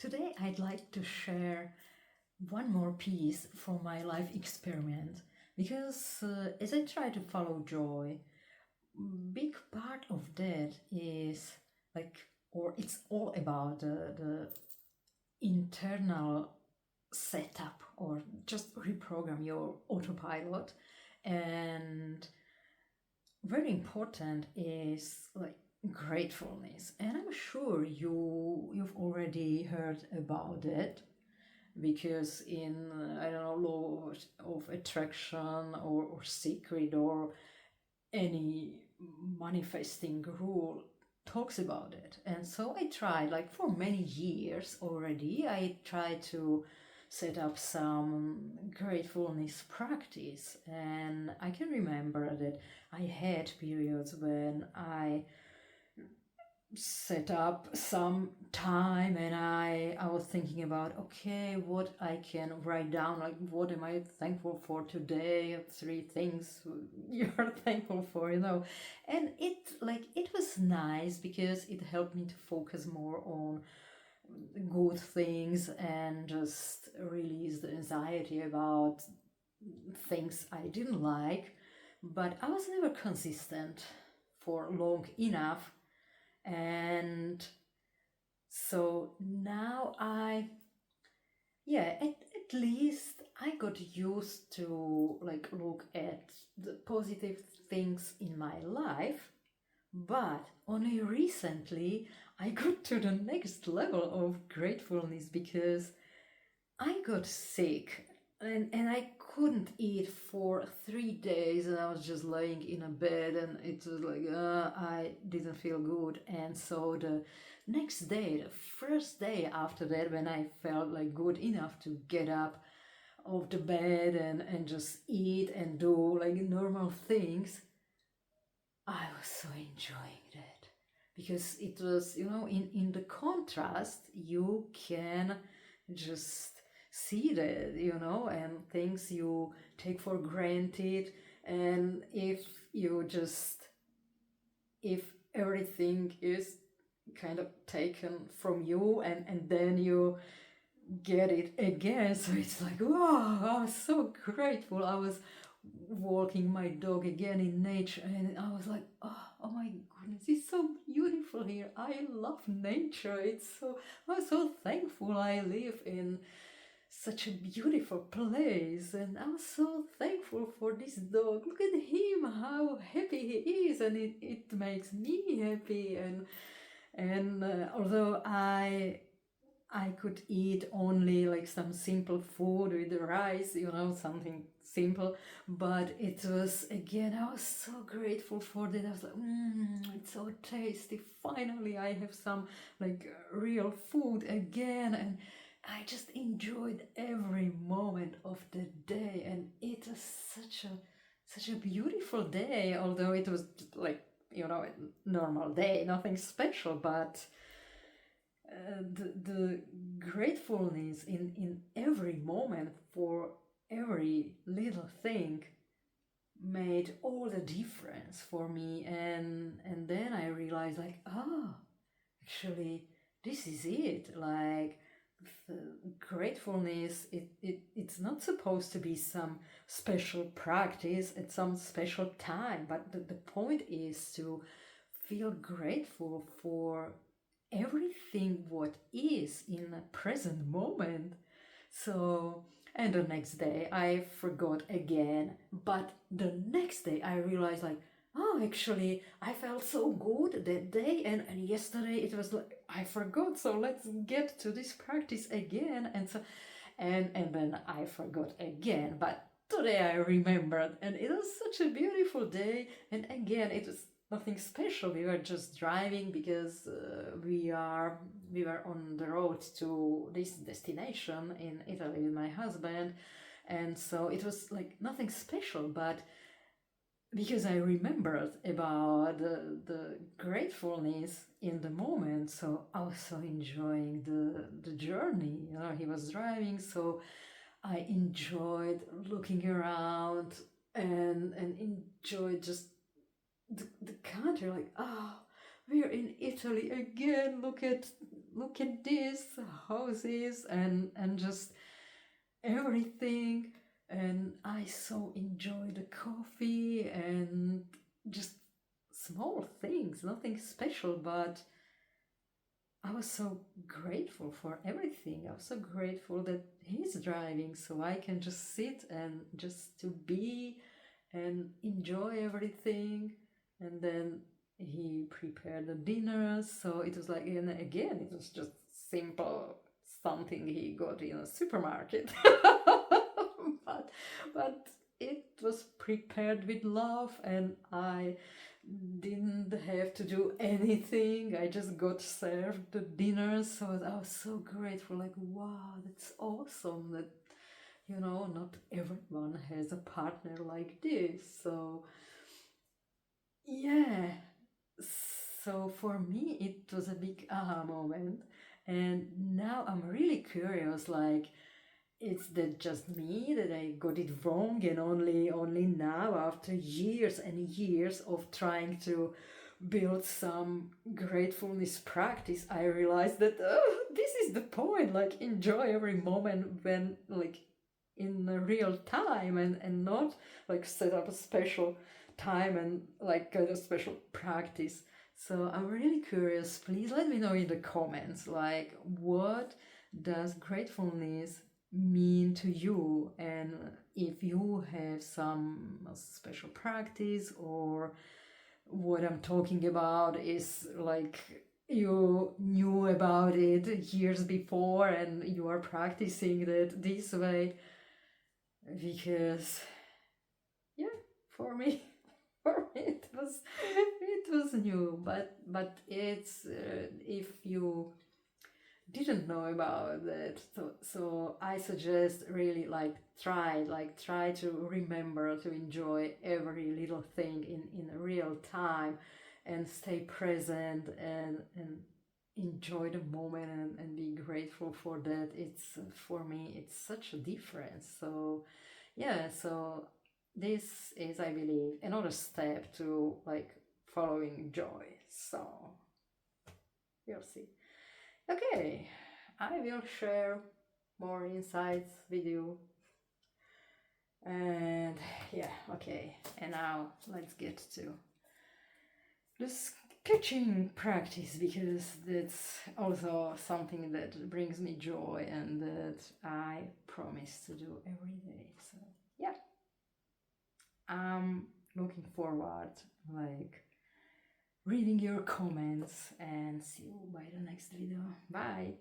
Today, I'd like to share one more piece from my life experiment because as I try to follow joy, big part of that is like, or it's all about the internal setup or just reprogram your autopilot. And very important is like gratefulness, and I'm sure you've already heard about it because in I don't know, law of attraction or secret or any manifesting rule talks about it. And so I tried, like for many years already, I tried to set up some gratefulness practice. And I can remember that I had periods when I set up some time and I was thinking about, okay, what I can write down, like what am I thankful for today, 3 things you're thankful for, and it was nice because it helped me to focus more on good things and just release the anxiety about things I didn't like. But I was never consistent for long enough, and so now at least I got used to like look at the positive things in my life. But only recently I got to the next level of gratefulness because I got sick, and I couldn't eat for 3 days, and I was just laying in a bed, and it was like I didn't feel good. And so the next day, the first day after that, when I felt like good enough to get up of the bed and just eat and do like normal things, I was so enjoying that because it was, in the contrast, you can just see that, and things you take for granted. And if everything is kind of taken from you and then you get it again, so it's like, wow, I was so grateful. I was walking my dog again in nature, and I was like, oh my goodness, it's so beautiful here. I love nature. I'm so thankful I live in such a beautiful place, and I'm so thankful for this dog. Look at him, how happy he is, and it makes me happy. And although I could eat only like some simple food with rice, something simple. But it was, again, I was so grateful for that. I was like, it's so tasty. Finally, I have some like real food again. And I just enjoyed every moment of the day. And it was such a beautiful day, although it was like, a normal day, nothing special, but the gratefulness in every moment for every little thing made all the difference for me. And then I realized, like, actually this is it. Like, the gratefulness, it's not supposed to be some special practice at some special time, but the point is to feel grateful for everything what is in the present moment. So, and the next day I forgot again, but the next day I realized, like, oh, actually I felt so good that day, and yesterday it was like I forgot, so let's get to this practice again. And so and then I forgot again, but today I remembered, and it was such a beautiful day. And again, it was nothing special. We were just driving because we were on the road to this destination in Italy with my husband, and so it was like nothing special. But because I remembered about the gratefulness in the moment, so I was so enjoying the journey. He was driving, so I enjoyed looking around and enjoyed just the country. Like, we're in Italy again. Look at look at this houses and just everything. And I so enjoy the coffee and just small things, nothing special, but I was so grateful for everything. I was so grateful that he's driving so I can just sit and just to be and enjoy everything. And then he prepared the dinner, so it was like, and again, it was just simple something he got in a supermarket. but but it was prepared with love, and I didn't have to do anything. I just got served the dinner, so I was so grateful. Like, wow, that's awesome that not everyone has a partner like this. So yeah, so for me it was a big aha moment, and now I'm really curious, like, it's that just me that I got it wrong, and only now, after years and years of trying to build some gratefulness practice, I realized that this is the point. Like, enjoy every moment when, like, in a real time, and not like set up a special time and like kind of special practice. So I'm really curious. Please let me know in the comments, like, what does gratefulness mean to you, and if you have some special practice, or what I'm talking about is like you knew about it years before and you are practicing it this way. Because yeah, for me it was new, but it's if you didn't know about that, so I suggest, really, like, try to remember to enjoy every little thing in real time, and stay present, and enjoy the moment, and be grateful for that. It's, for me, it's such a difference. So yeah, so this is, I believe, another step to, like, following joy. So we'll see. Okay, I will share more insights with you. And yeah, okay, and now let's get to the sketching practice, because that's also something that brings me joy and that I promise to do every day. So yeah, I'm looking forward, like, reading your comments, and see you by the next video. Bye.